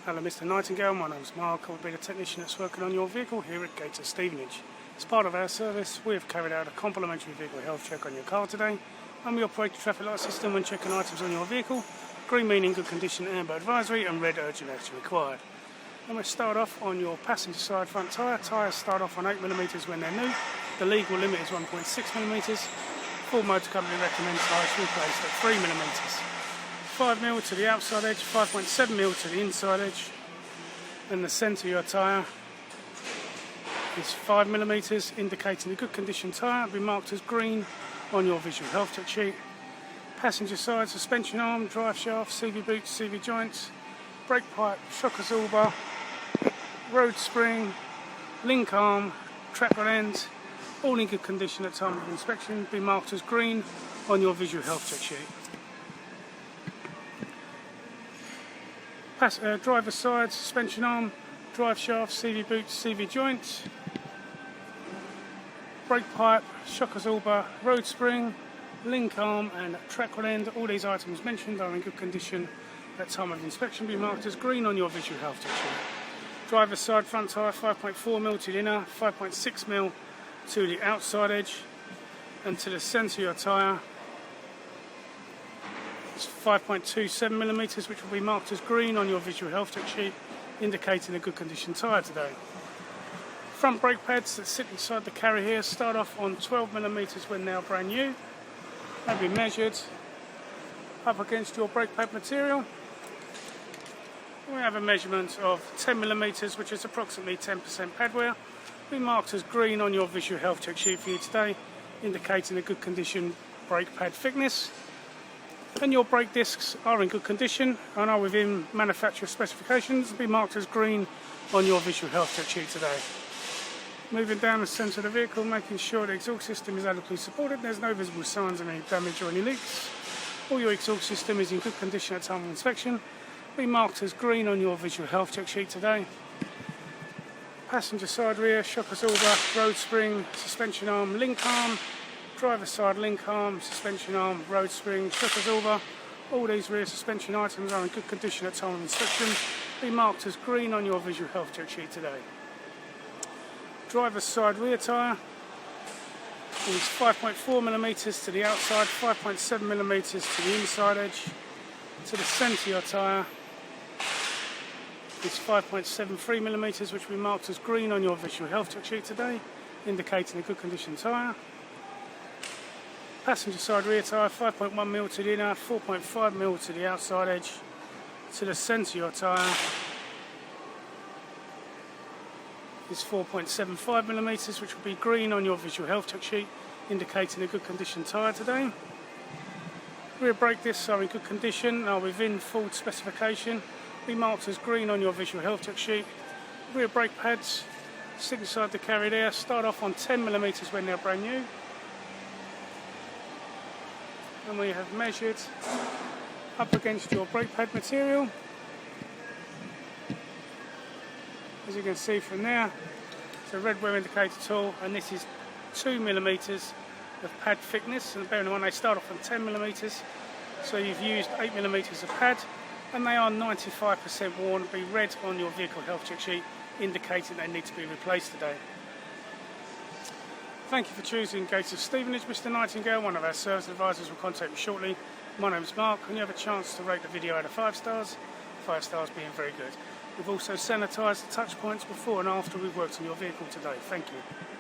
Hello Mr Nightingale, my name is Mark. I'll be the technician that's working on your vehicle here at Gators Stevenage. As part of our service, we have carried out a complimentary vehicle health check on your car today, and we operate the traffic light system when checking items on your vehicle. Green meaning good condition, amber advisory, and red urgent action required. And we'll start off on your passenger side front tyre. Tyres start off on 8mm when they're new. The legal limit is 1.6mm. Full Motor Company recommends tyres replaced at 3mm. 5mm to the outside edge, 5.7mm to the inside edge, and the centre of your tyre is 5mm, indicating a good condition tyre. It'll be marked as green on your visual health check sheet. Passenger side, suspension arm, drive shaft, CV boots, CV joints, brake pipe, shock absorber, road spring, link arm, track rod ends, all in good condition at time of inspection. Be marked as green on your visual health check sheet. Driver's side, suspension arm, drive shaft, CV boots, CV joints, brake pipe, shock absorber, road spring, link arm and track rod end. All these items mentioned are in good condition at time of inspection. Be marked as green on your visual health check sheet. Driver's side front tyre, 5.4mm to the inner, 5.6mm to the outside edge, and to the centre of your tyre it's 5.27mm, which will be marked as green on your visual health check sheet, indicating a good condition tyre today. Front brake pads that sit inside the carry here start off on 12mm when they are brand new. They'll be measured up against your brake pad material. We have a measurement of 10mm, which is approximately 10% pad wear. Be marked as green on your visual health check sheet for you today, indicating a good condition brake pad thickness. And your brake discs are in good condition and are within manufacturer specifications. Be marked as green on your visual health check sheet today. Moving down the centre of the vehicle, making sure the exhaust system is adequately supported. There's no visible signs of any damage or any leaks. All your exhaust system is in good condition at time of inspection. Be marked as green on your visual health check sheet today. Passenger side rear, shock absorber, road spring, suspension arm, link arm, driver side link arm, suspension arm, road spring, shock absorber. All these rear suspension items are in good condition at time of inspection. Be marked as green on your visual health check sheet today. Driver's side rear tyre is 5.4mm to the outside, 5.7mm to the inside edge. To the centre of your tyre is 5.73mm, which will be marked as green on your visual health check sheet today, indicating a good condition tyre. Passenger side rear tyre, 5.1mm to the inner, 4.5mm to the outside edge. To the centre of your tyre is 4.75mm, which will be green on your visual health check sheet, indicating a good condition tyre today. Rear brake discs are in good condition, are within full specification. Be marked as green on your visual health check sheet. Rear brake pads sit inside the carry there, start off on 10mm when they're brand new. And we have measured up against your brake pad material. As you can see from there, it's a red wear indicator tool, and this is 2mm of pad thickness. And bearing in mind they start off on 10mm, so you've used 8mm of pad, and they are 95% worn. Be red on your vehicle health check sheet, indicating they need to be replaced today. Thank you for choosing Gators Stevenage. Mr Nightingale, one of our service advisors, will contact you shortly. My name is Mark, and you have a chance to rate the video out of 5 stars, 5 stars being very good. We've also sanitised the touch points before and after we've worked on your vehicle today. Thank you.